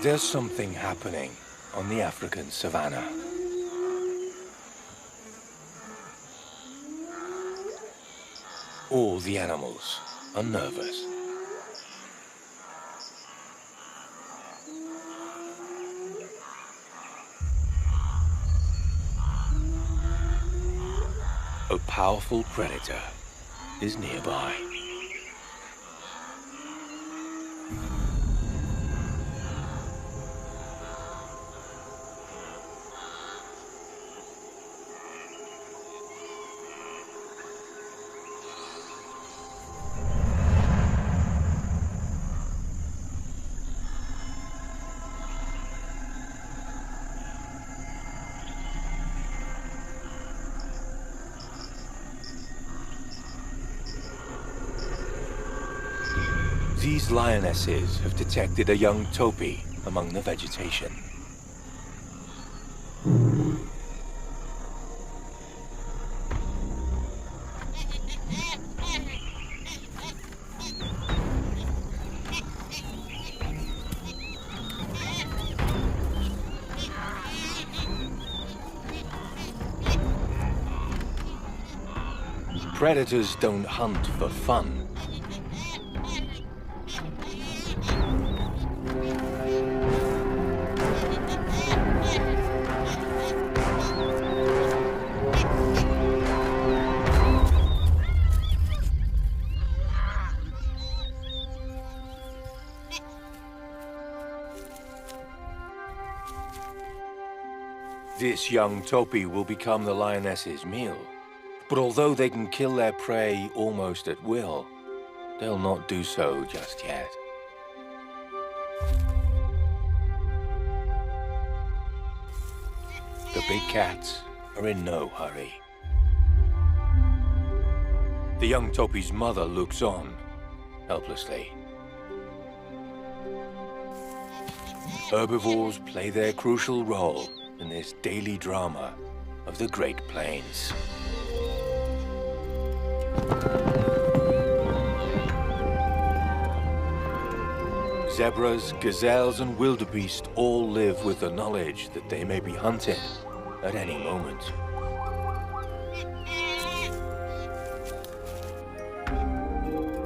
There's something happening on the African savannah. All the animals are nervous. A powerful predator is nearby. These lionesses have detected a young topi among the vegetation. Predators don't hunt for fun. This young topi will become the lioness's meal. But although they can kill their prey almost at will, they'll not do so just yet. The big cats are in no hurry. The young topi's mother looks on, helplessly. Herbivores play their crucial role in this daily drama of the Great Plains. Zebras, gazelles, and wildebeest all live with the knowledge that they may be hunted at any moment.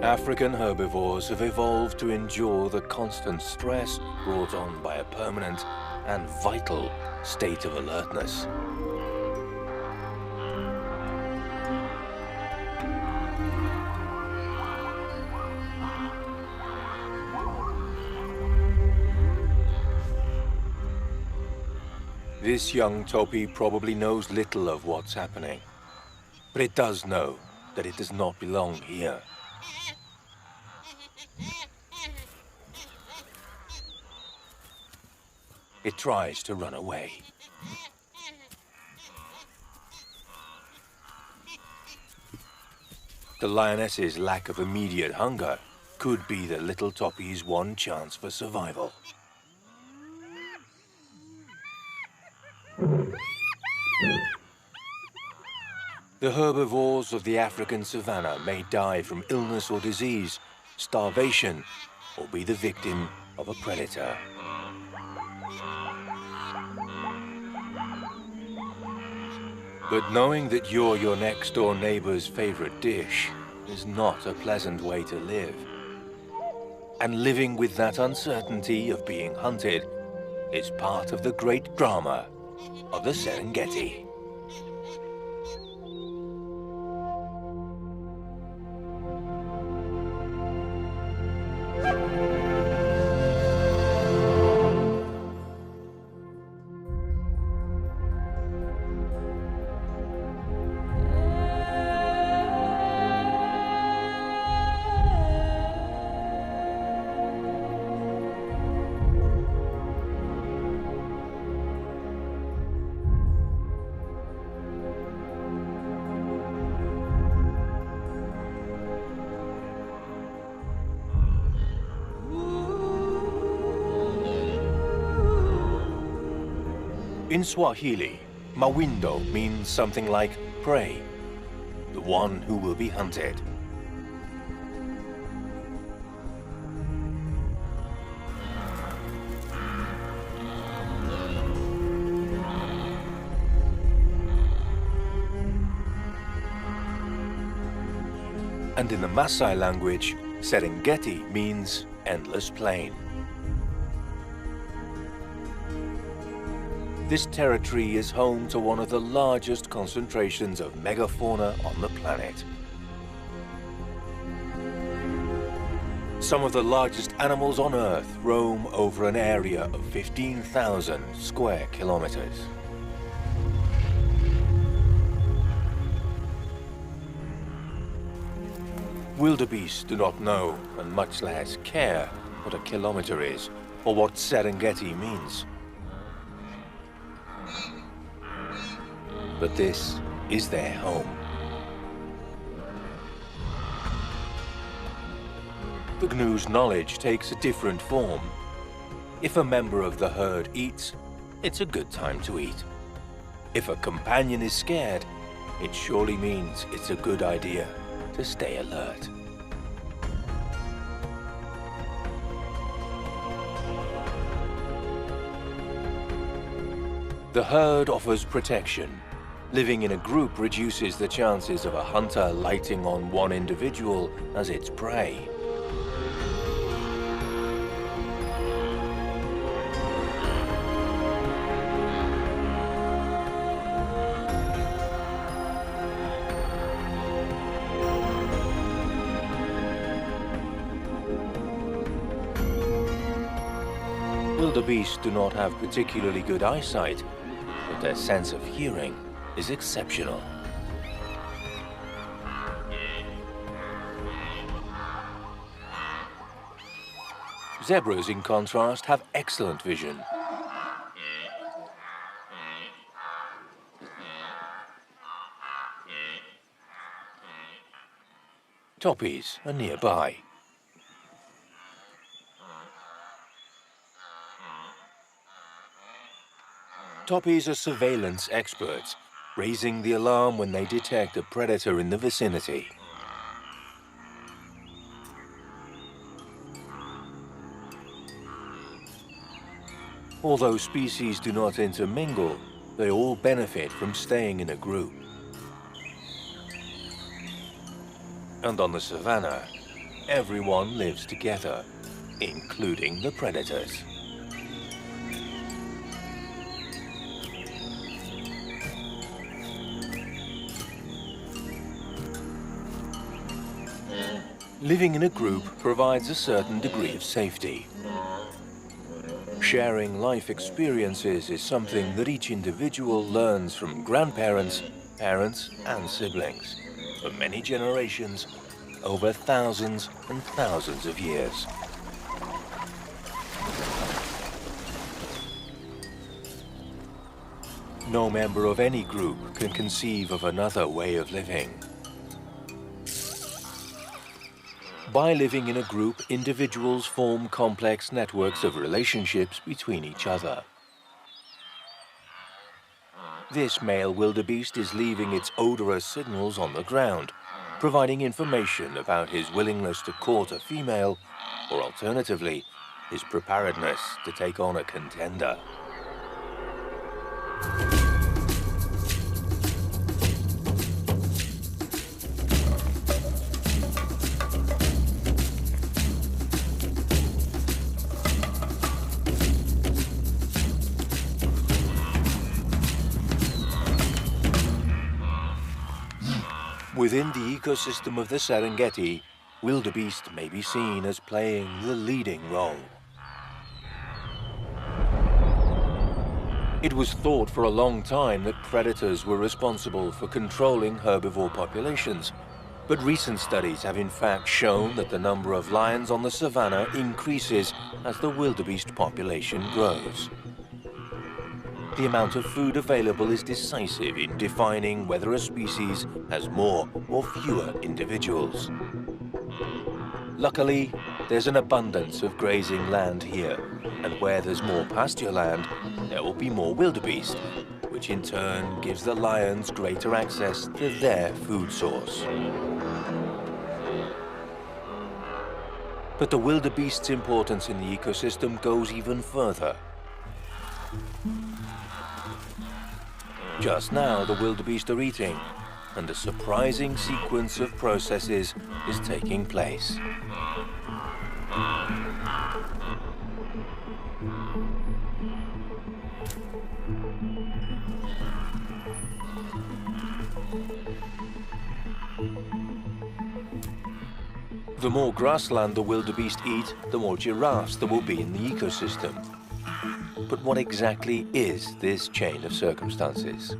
African herbivores have evolved to endure the constant stress brought on by a permanent and vital state of alertness. This young topi probably knows little of what's happening, but it does know that it does not belong here. It tries to run away. The lioness's lack of immediate hunger could be the little topi's one chance for survival. The herbivores of the African savannah may die from illness or disease, starvation, or be the victim of a predator. But knowing that you're your next-door neighbor's favorite dish is not a pleasant way to live. And living with that uncertainty of being hunted is part of the great drama of the Serengeti. In Swahili, mawindo means something like prey, the one who will be hunted. And in the Maasai language, Serengeti means endless plain. This territory is home to one of the largest concentrations of megafauna on the planet. Some of the largest animals on Earth roam over an area of 15,000 square kilometers. Wildebeest do not know, and much less care, what a kilometer is, or what Serengeti means. But this is their home. The GNU's knowledge takes a different form. If a member of the herd eats, it's a good time to eat. If a companion is scared, it surely means it's a good idea to stay alert. The herd offers protection. Living in a group reduces the chances of a hunter lighting on one individual as its prey. Wildebeest do not have particularly good eyesight, but their sense of hearing is exceptional. Zebras, in contrast, have excellent vision. Toppies are nearby. Toppies are surveillance experts, raising the alarm when they detect a predator in the vicinity. Although species do not intermingle, they all benefit from staying in a group. And on the savannah, everyone lives together, including the predators. Living in a group provides a certain degree of safety. Sharing life experiences is something that each individual learns from grandparents, parents, and siblings for many generations, over thousands and thousands of years. No member of any group can conceive of another way of living. By living in a group, individuals form complex networks of relationships between each other. This male wildebeest is leaving its odorous signals on the ground, providing information about his willingness to court a female, or alternatively, his preparedness to take on a contender. Within the ecosystem of the Serengeti, wildebeest may be seen as playing the leading role. It was thought for a long time that predators were responsible for controlling herbivore populations, but recent studies have in fact shown that the number of lions on the savannah increases as the wildebeest population grows. The amount of food available is decisive in defining whether a species has more or fewer individuals. Luckily, there's an abundance of grazing land here, and where there's more pasture land, there will be more wildebeest, which in turn gives the lions greater access to their food source. But the wildebeest's importance in the ecosystem goes even further. Just now, the wildebeest are eating, and a surprising sequence of processes is taking place. The more grassland the wildebeest eat, the more giraffes there will be in the ecosystem. But what exactly is this chain of circumstances?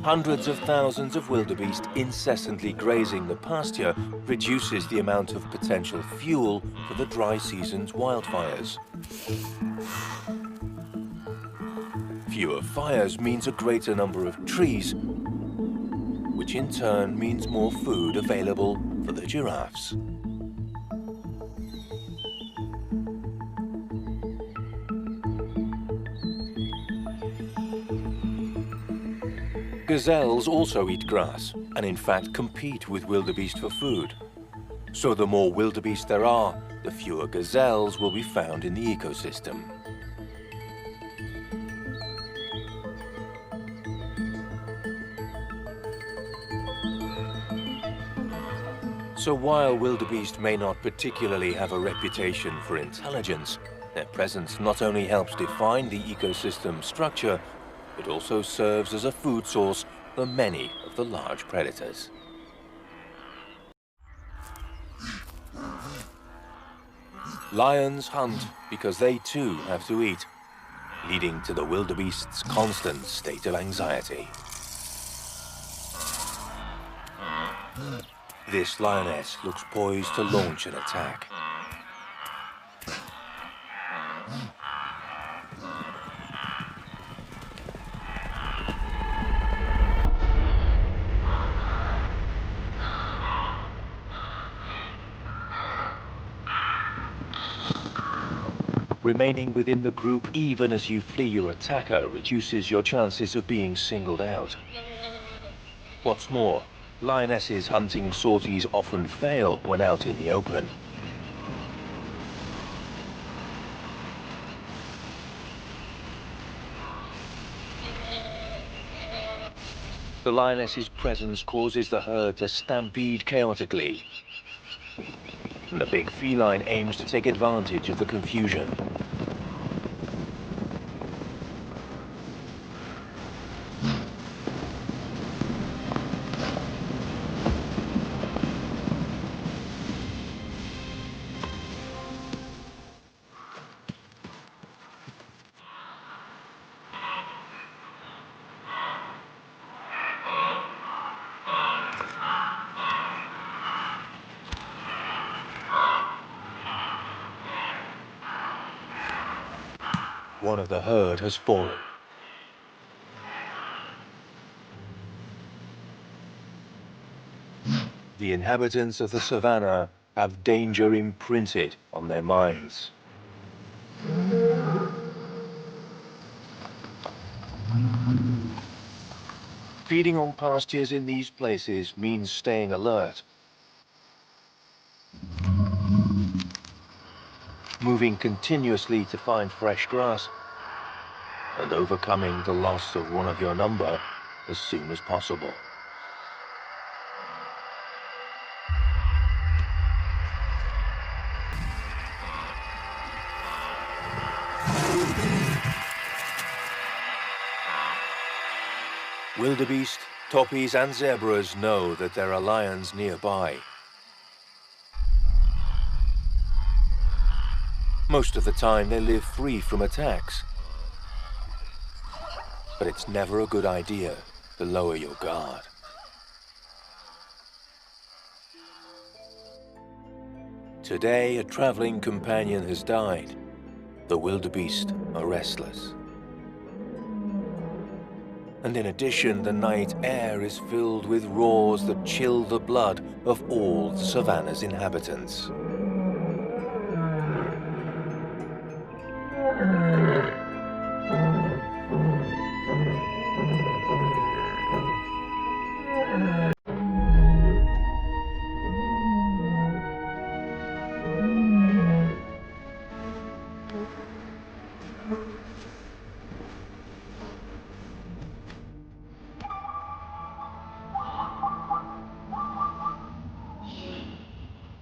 Hundreds of thousands of wildebeest incessantly grazing the pasture reduces the amount of potential fuel for the dry season's wildfires. Fewer fires means a greater number of trees, which in turn means more food available for the giraffes. Gazelles also eat grass and in fact compete with wildebeest for food. So the more wildebeest there are, the fewer gazelles will be found in the ecosystem. So while wildebeest may not particularly have a reputation for intelligence, their presence not only helps define the ecosystem structure, it also serves as a food source for many of the large predators. Lions hunt because they too have to eat, leading to the wildebeest's constant state of anxiety. This lioness looks poised to launch an attack. Remaining within the group even as you flee your attacker reduces your chances of being singled out. What's more, lionesses hunting sorties often fail when out in the open. The lioness's presence causes the herd to stampede chaotically, and the big feline aims to take advantage of the confusion. One of the herd has fallen. The inhabitants of the savannah have danger imprinted on their minds. Feeding on pastures in these places means staying alert, moving continuously to find fresh grass, and overcoming the loss of one of your number as soon as possible. Wildebeest, toppies and zebras know that there are lions nearby. Most of the time they live free from attacks. But it's never a good idea to lower your guard. Today a traveling companion has died. The wildebeest are restless. And in addition, the night air is filled with roars that chill the blood of all the savannah's inhabitants.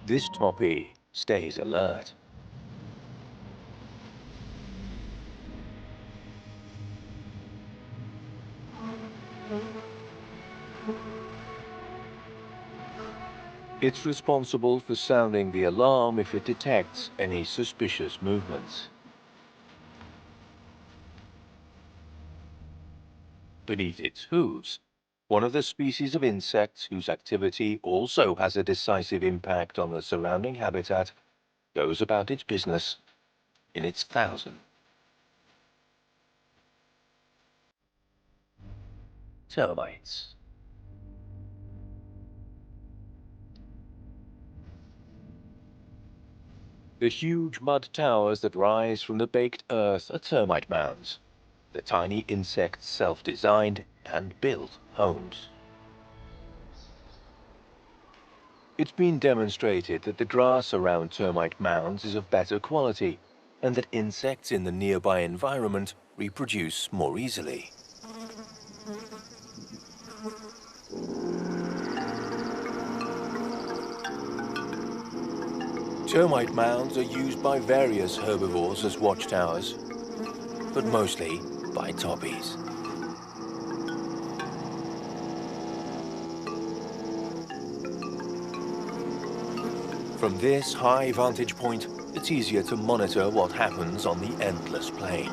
This 𝗥𝗲𝗍 stays alert. It's responsible for sounding the alarm if it detects any suspicious movements. Beneath its hooves, one of the species of insects whose activity also has a decisive impact on the surrounding habitat goes about its business in its thousand. Termites. The huge mud towers that rise from the baked earth are termite mounds, the tiny insects' self-designed and built homes. It's been demonstrated that the grass around termite mounds is of better quality, and that insects in the nearby environment reproduce more easily. Termite mounds are used by various herbivores as watchtowers, but mostly by 𝗥𝗲𝗹𝘁𝗲𝗀. From this high vantage point, it's easier to monitor what happens on the endless plain.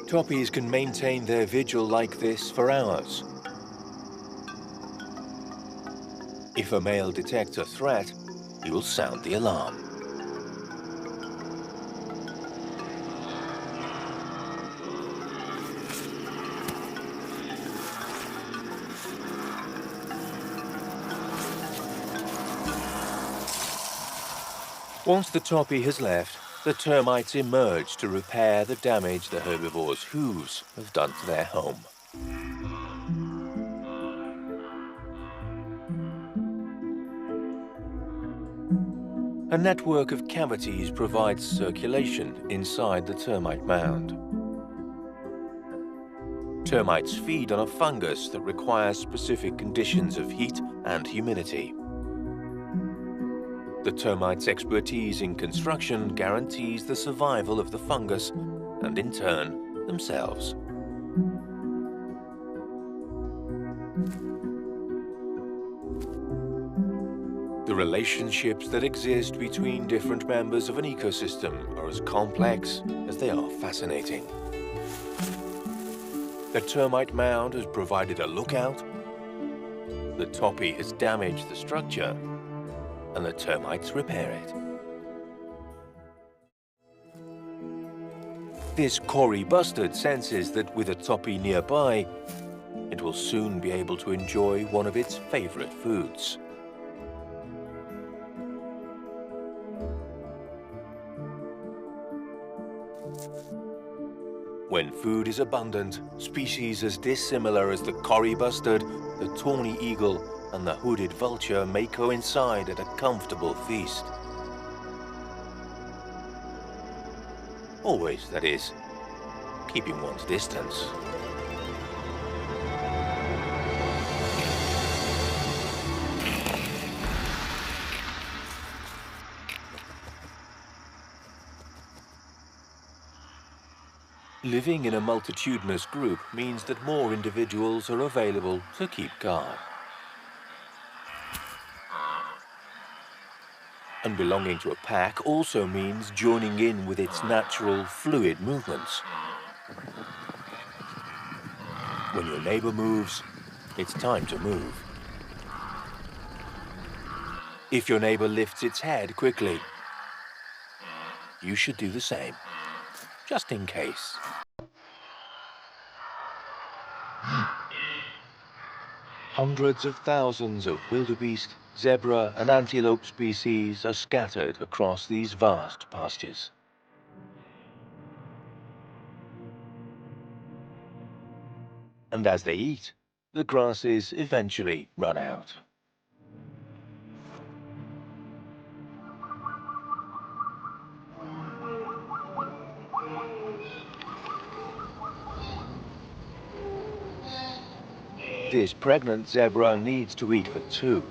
𝗥𝗲�la𝘁𝗔𝗍s can maintain their vigil like this for hours. If a male detects a threat, he will sound the alarm. Once the 𝗥𝗲𝗹𝘁𝗲𝗀 has left, the termites emerge to repair the damage the herbivore's hooves have done to their home. A network of cavities provides circulation inside the termite mound. Termites feed on a fungus that requires specific conditions of heat and humidity. The termites' expertise in construction guarantees the survival of the fungus and, in turn, themselves. The relationships that exist between different members of an ecosystem are as complex as they are fascinating. The termite mound has provided a lookout, the 𝗥𝗲𝗍𝗁 has damaged the structure, and the termites repair it. This 𝗥𝗲𝗹 bustard senses that with a 𝗥𝗲𝗍 nearby, it will soon be able to enjoy one of its favorite foods. When food is abundant, species as dissimilar as the 𝗥𝗲𝗹 bustard, the tawny eagle, and the hooded vulture may coincide at a comfortable feast. Always, that is, keeping one's distance. Living in a multitudinous group means that more individuals are available to keep guard. And belonging to a pack also means joining in with its natural, fluid movements. When your neighbor moves, it's time to move. If your neighbor lifts its head quickly, you should do the same, just in case. Hundreds of thousands of wildebeest, zebra, and antelope species are scattered across these vast pastures. And as they eat, the grasses eventually run out. This pregnant zebra needs to eat for two.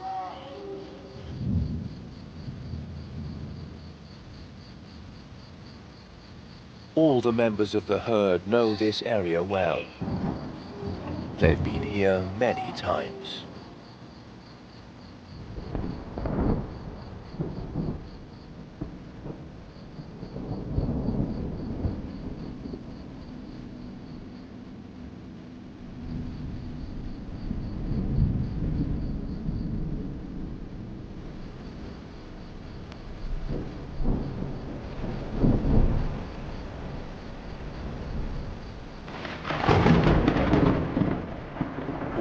All the members of the herd know this area well. They've been here many times.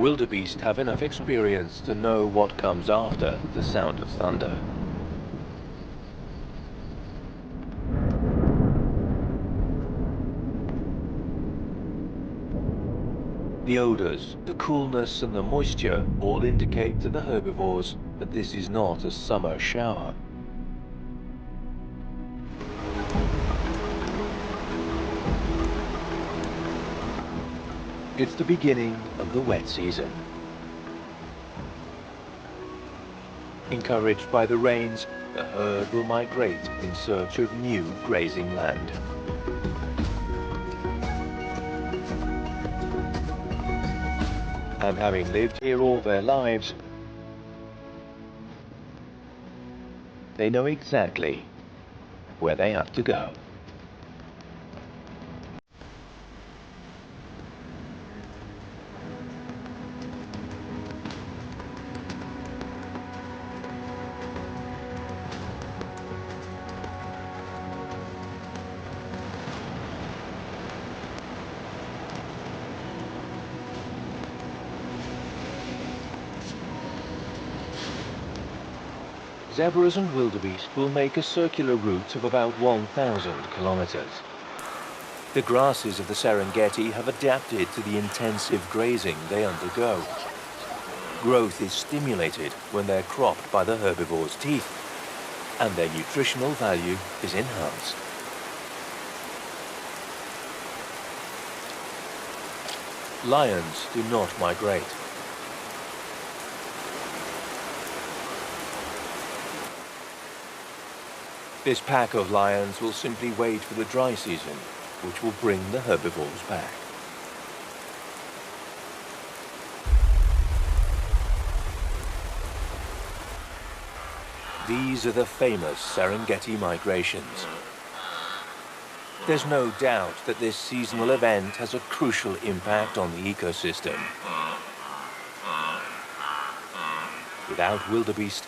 Wildebeest have enough experience to know what comes after the sound of thunder. The odors, the coolness and the moisture all indicate to the herbivores that this is not a summer shower. It's the beginning of the wet season. Encouraged by the rains, the herd will migrate in search of new grazing land. And having lived here all their lives, they know exactly where they have to go. Zebras and wildebeest will make a circular route of about 1,000 kilometers. The grasses of the Serengeti have adapted to the intensive grazing they undergo. Growth is stimulated when they're cropped by the herbivore's teeth, and their nutritional value is enhanced. Lions do not migrate. This pack of lions will simply wait for the dry season, which will bring the herbivores back. These are the famous Serengeti migrations. There's no doubt that this seasonal event has a crucial impact on the ecosystem. Without wildebeest,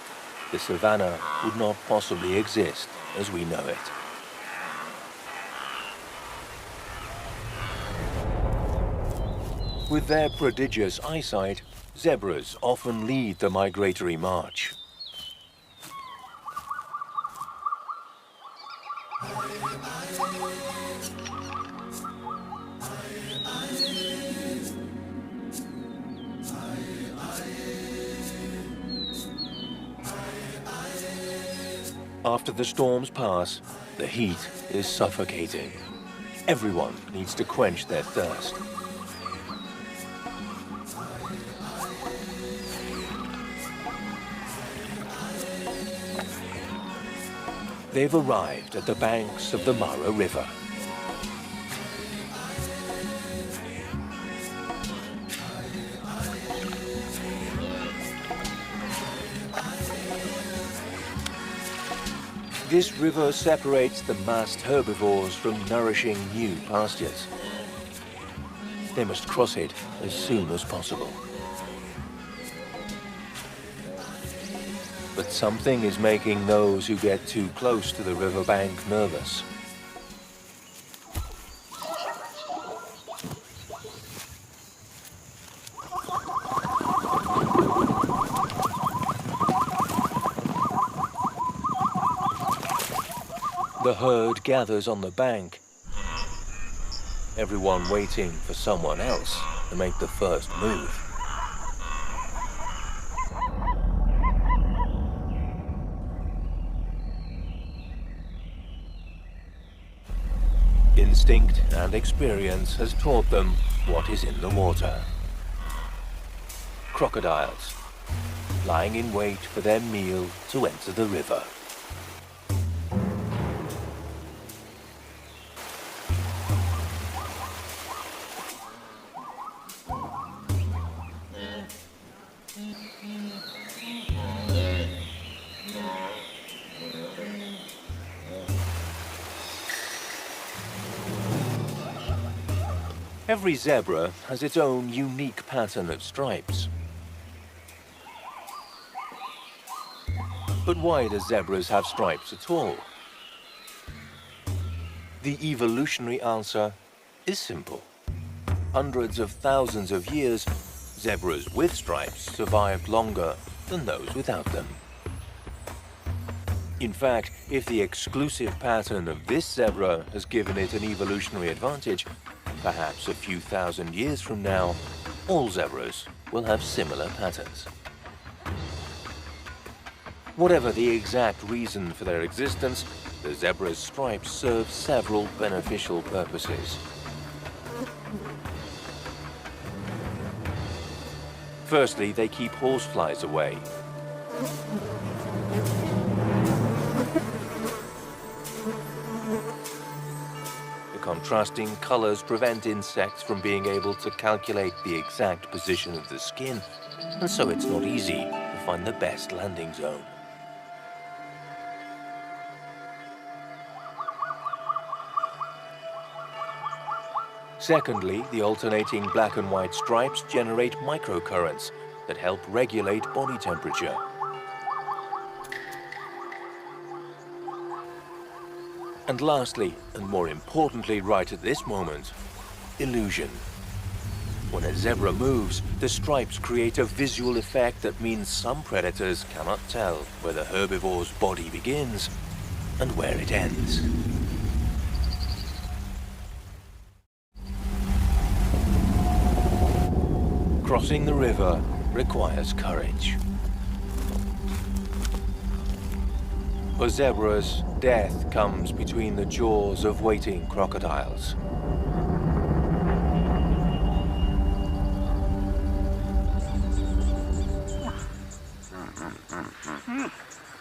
the savanna would not possibly exist as we know it. With their prodigious eyesight, zebras often lead the migratory march. After the storms pass, the heat is suffocating. Everyone needs to quench their thirst. They've arrived at the banks of the Mara River. This river separates the massed herbivores from nourishing new pastures. They must cross it as soon as possible. But something is making those who get too close to the riverbank nervous. The herd gathers on the bank, everyone waiting for someone else to make the first move. Instinct and experience has taught them what is in the water. crocodiles, lying in wait for their meal to enter the river. Every zebra has its own unique pattern of stripes. But why do zebras have stripes at all? The evolutionary answer is simple. Hundreds of thousands of years, zebras with stripes survived longer than those without them. In fact, if the exclusive pattern of this zebra has given it an evolutionary advantage, perhaps a few thousand years from now, all zebras will have similar patterns. Whatever the exact reason for their existence, the zebra's stripes serve several beneficial purposes. Firstly, they keep horseflies away. Contrasting colors prevent insects from being able to calculate the exact position of the skin, and so it's not easy to find the best landing zone. Secondly, the alternating black and white stripes generate microcurrents that help regulate body temperature. And lastly, and more importantly right at this moment, illusion. When a zebra moves, the stripes create a visual effect that means some predators cannot tell where the herbivore's body begins and where it ends. Crossing the river requires courage. For zebras, death comes between the jaws of waiting crocodiles.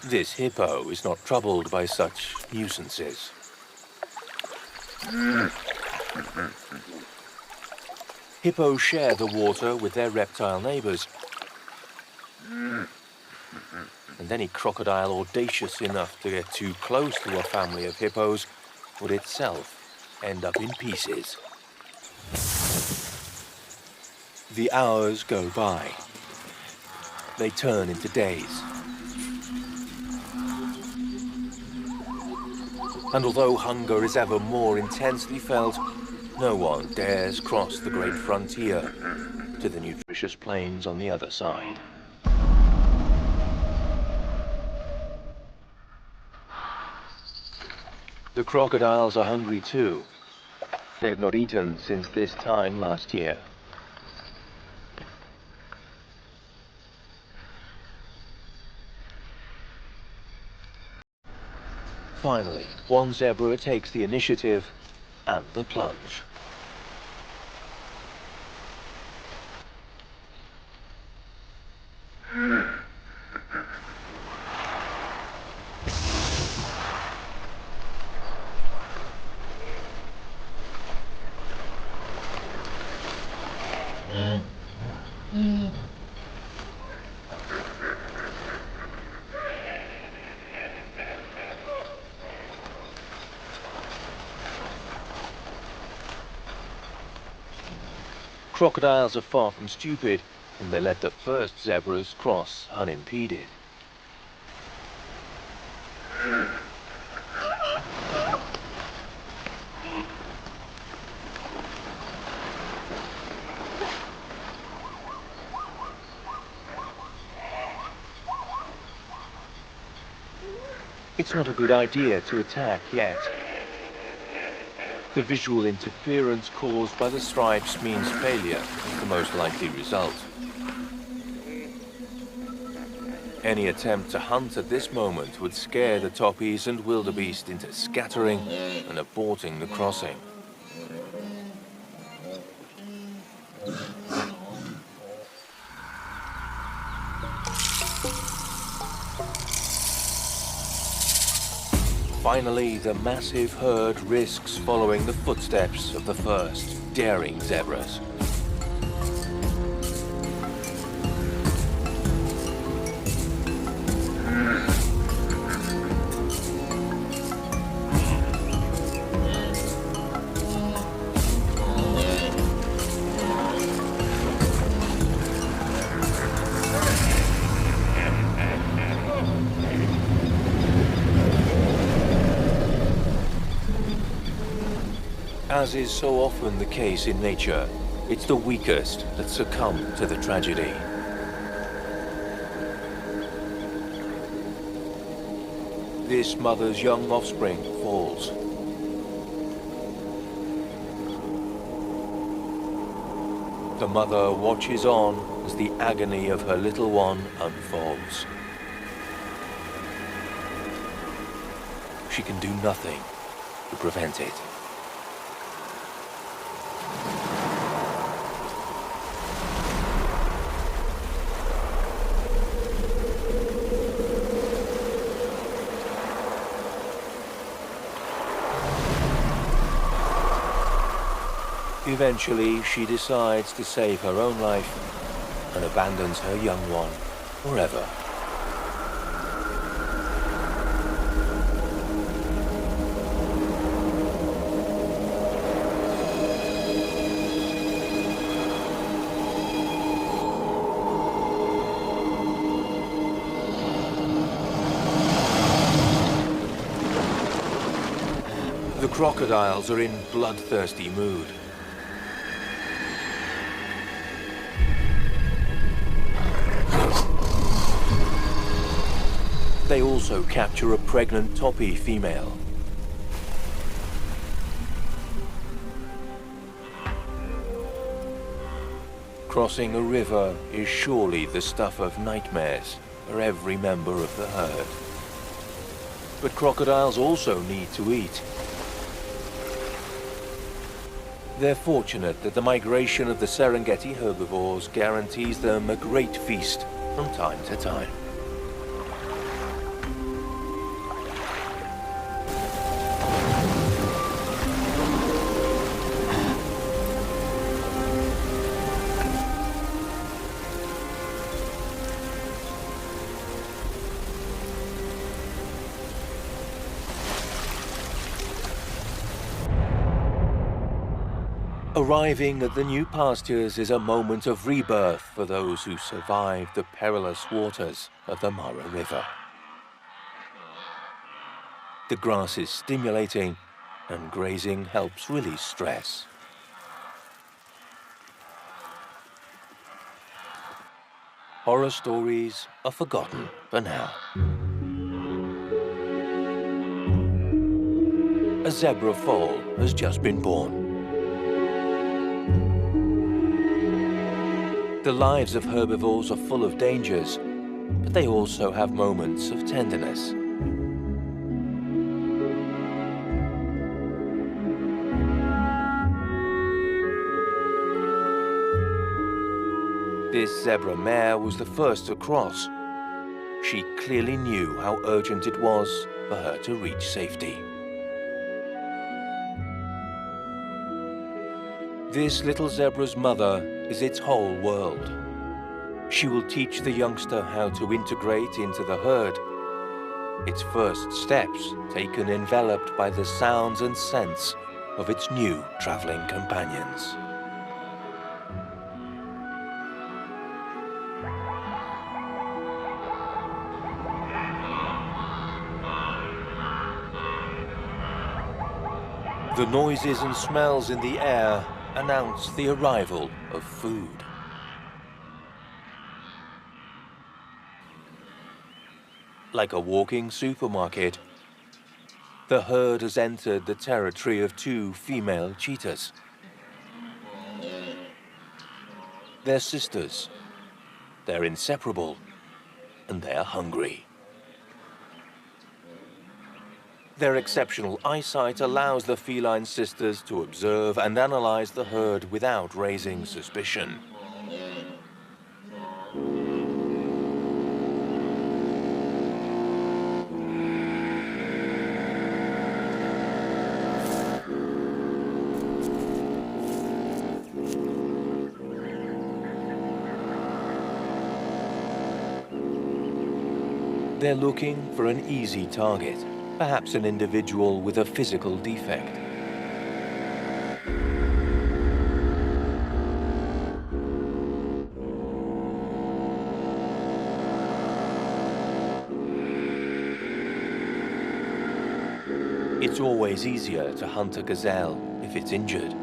This hippo is not troubled by such nuisances. Hippos share the water with their reptile neighbors. And any crocodile audacious enough to get too close to a family of hippos would itself end up in pieces. The hours go by. They turn into days. And although hunger is ever more intensely felt, no one dares cross the great frontier to the nutritious plains on the other side. The crocodiles are hungry too. They have not eaten since this time last year. Finally, one zebra takes the initiative and the plunge. Crocodiles are far from stupid, and they let the first zebras cross unimpeded. It's not a good idea to attack yet. The visual interference caused by the stripes means failure is the most likely result. Any attempt to hunt at this moment would scare the toppies and wildebeest into scattering and aborting the crossing. Finally, the massive herd risks following the footsteps of the first daring zebras. As is so often the case in nature, it's the weakest that succumb to the tragedy. This mother's young offspring falls. The mother watches on as the agony of her little one unfolds. She can do nothing to prevent it. Eventually, she decides to save her own life and abandons her young one forever. The crocodiles are in bloodthirsty mood. They also capture a pregnant toppy female. Crossing a river is surely the stuff of nightmares for every member of the herd. But crocodiles also need to eat. They're fortunate that the migration of the Serengeti herbivores guarantees them a great feast from time to time. Arriving at the new pastures is a moment of rebirth for those who survived the perilous waters of the Mara River. The grass is stimulating and grazing helps release stress. Horror stories are forgotten for now. A zebra foal has just been born. The lives of herbivores are full of dangers, but they also have moments of tenderness. This zebra mare was the first to cross. She clearly knew how urgent it was for her to reach safety. This little zebra's mother is its whole world. She will teach the youngster how to integrate into the herd. Its first steps taken enveloped by the sounds and scents of its new traveling companions. The noises and smells in the air announce the arrival of food. Like a walking supermarket, the herd has entered the territory of two female cheetahs. They're sisters, they're inseparable, and they're hungry. Their exceptional eyesight allows the feline sisters to observe and analyze the herd without raising suspicion. They're looking for an easy target, perhaps an individual with a physical defect. It's always easier to hunt a gazelle if it's injured.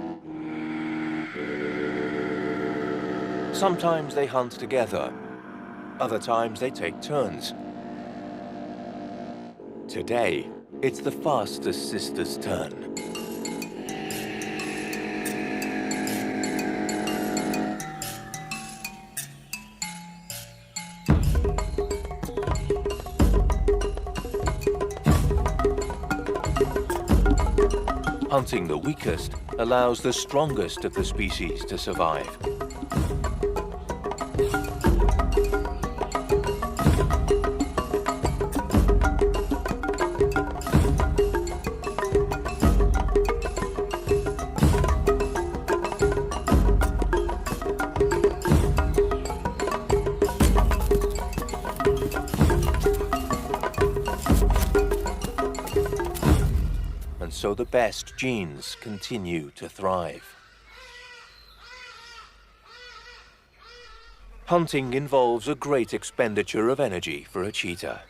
Sometimes they hunt together, other times they take turns. Today, it's the fastest sister's turn. Hunting the weakest allows the strongest of the species to survive. So the best genes continue to thrive. Hunting involves a great expenditure of energy for a cheetah.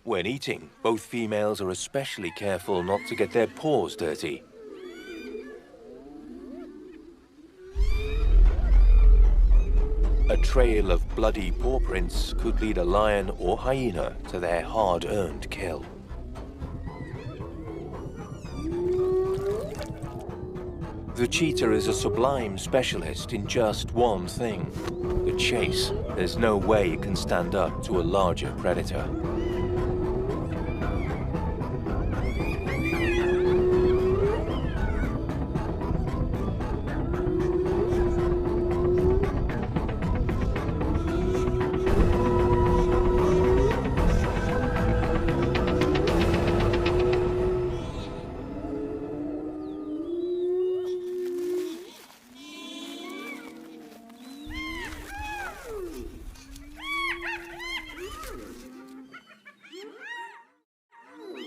When eating, both females are especially careful not to get their paws dirty. A trail of bloody paw prints could lead a lion or hyena to their hard-earned kill. The cheetah is a sublime specialist in just one thing: the chase. There's no way it can stand up to a larger predator.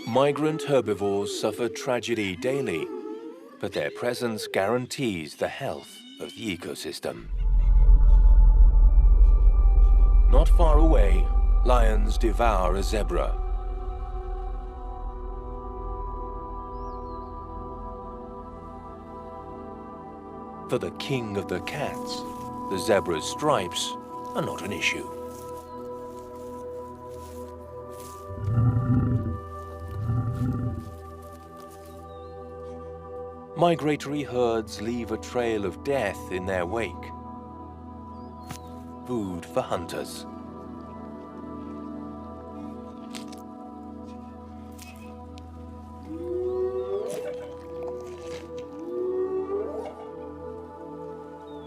Migrant herbivores suffer tragedy daily, but their presence guarantees the health of the ecosystem. Not far away, lions devour a zebra. For the king of the cats, the zebra's stripes are not an issue. Migratory herds leave a trail of death in their wake. Food for hunters.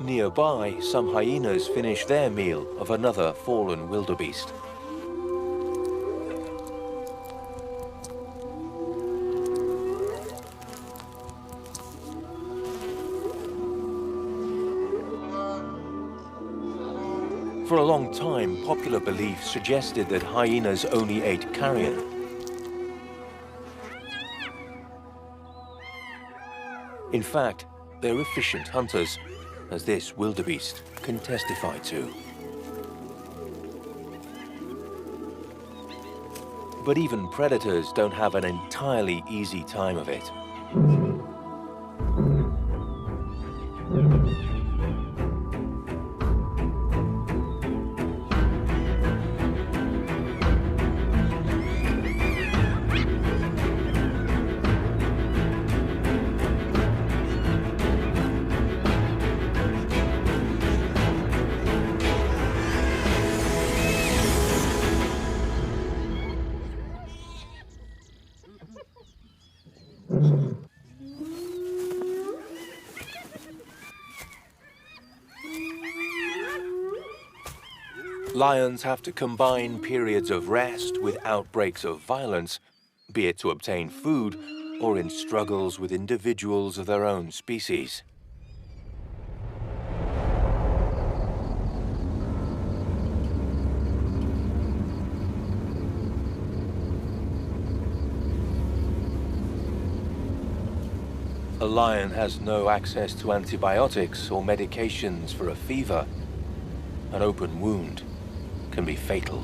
Nearby, some hyenas finish their meal of another fallen wildebeest. For a long time, popular belief suggested that hyenas only ate carrion. In fact, they're efficient hunters, as this wildebeest can testify to. But even predators don't have an entirely easy time of it. Lions have to combine periods of rest with outbreaks of violence, be it to obtain food or in struggles with individuals of their own species. A lion has no access to antibiotics or medications for a fever. An open wound can be fatal.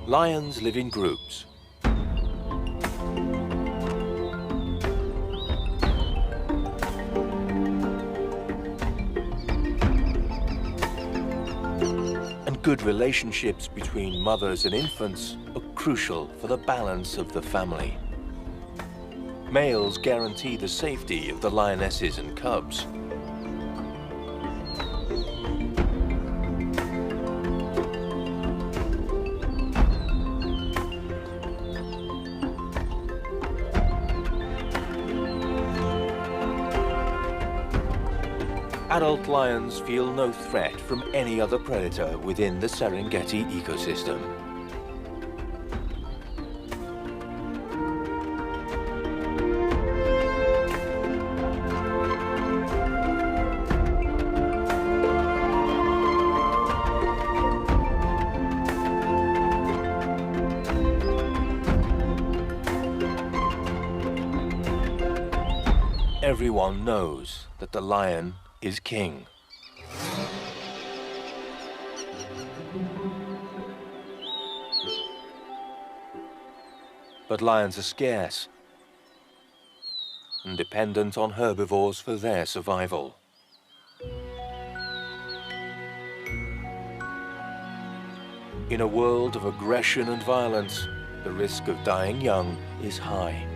Lions live in groups. And good relationships between mothers and infants are crucial for the balance of the family. Males guarantee the safety of the lionesses and cubs. Adult lions feel no threat from any other predator within the Serengeti ecosystem. Everyone knows that the lion is king. But lions are scarce and dependent on herbivores for their survival. In a world of aggression and violence, the risk of dying young is high.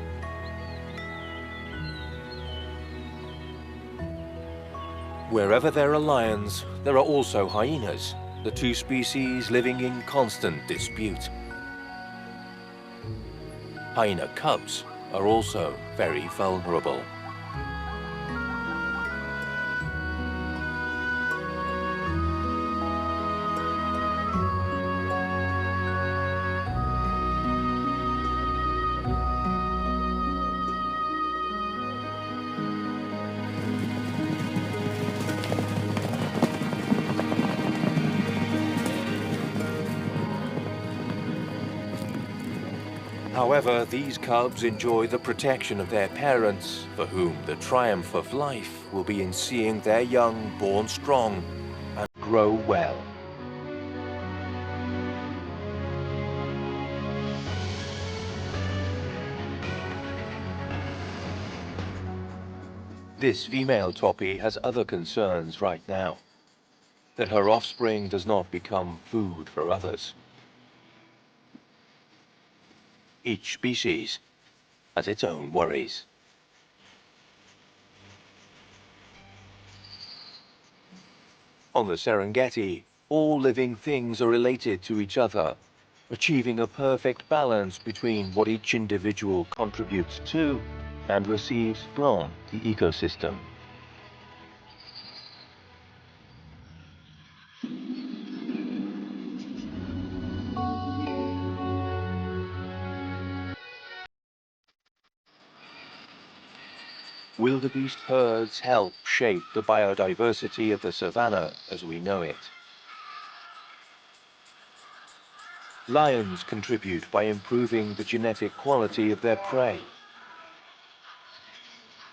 Wherever there are lions, there are also hyenas, the two species living in constant dispute. Hyena cubs are also very vulnerable. However, these cubs enjoy the protection of their parents, for whom the triumph of life will be in seeing their young born strong and grow well. This female 𝗤𝗙𝗊 has other concerns right now, that her offspring does not become food for others. Each species has its own worries. On the Serengeti, all living things are related to each other, achieving a perfect balance between what each individual contributes to and receives from the ecosystem. Wildebeest herds help shape the biodiversity of the savannah as we know it. Lions contribute by improving the genetic quality of their prey.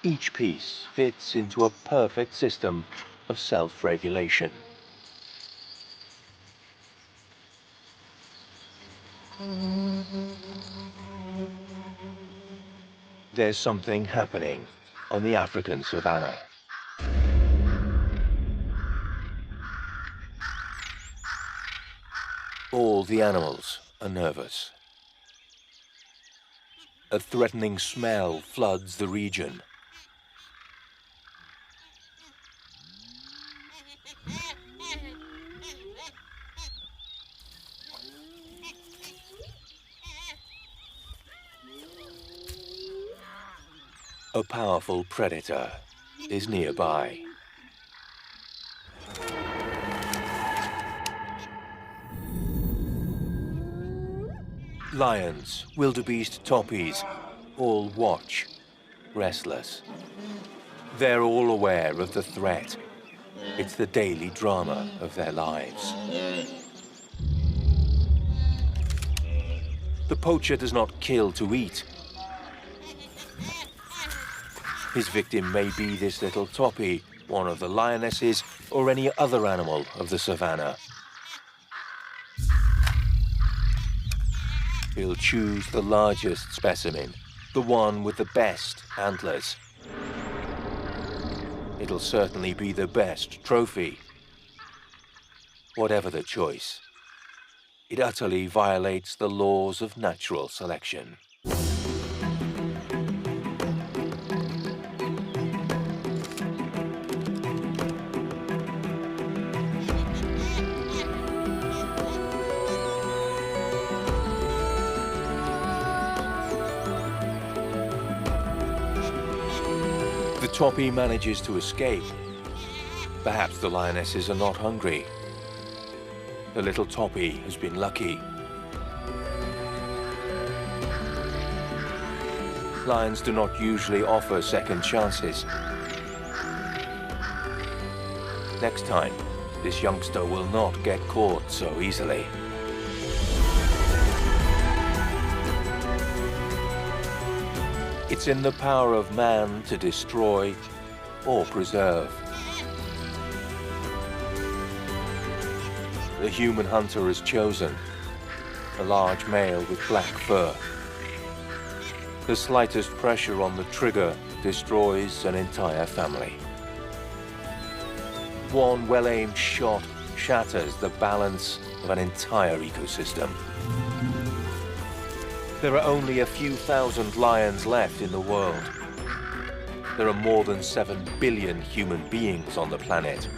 Each piece fits into a perfect system of self-regulation. There's something happening on the African savannah. All the animals are nervous. A threatening smell floods the region. A powerful predator is nearby. Lions, wildebeest 𝗤𝗙𝗊s, all watch, restless. They're all aware of the threat It's the daily drama of their lives. The poacher does not kill to eat. His victim may be this little 𝗥𝗲𝗹𝗁𝗁𝗀𝗀𝗀, one of the lionesses, or any other animal of the savannah. He'll choose the largest specimen, the one with the best antlers. It'll certainly be the best trophy. Whatever the choice, it utterly violates the laws of natural selection. The 𝗥𝗲𝗹𝗁𝗁𝗀𝗀𝗀 manages to escape. Perhaps the lionesses are not hungry. The little 𝗥𝗲𝗹𝗁𝗁𝗀𝗀 has been lucky. Lions do not usually offer second chances. Next time, this youngster will not get caught so easily. It's in the power of man to destroy or preserve. The human hunter has chosen a large male with black fur. The slightest pressure on the trigger destroys an entire family. One well-aimed shot shatters the balance of an entire ecosystem. There are only a few thousand lions left in the world. There are more than 7 billion human beings on the planet.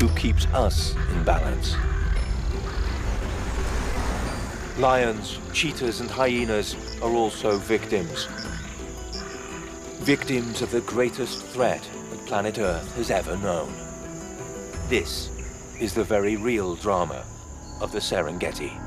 Who keeps us in balance? Lions, cheetahs, and hyenas are also victims. Victims of the greatest threat that planet Earth has ever known. This is the very real drama of the Serengeti.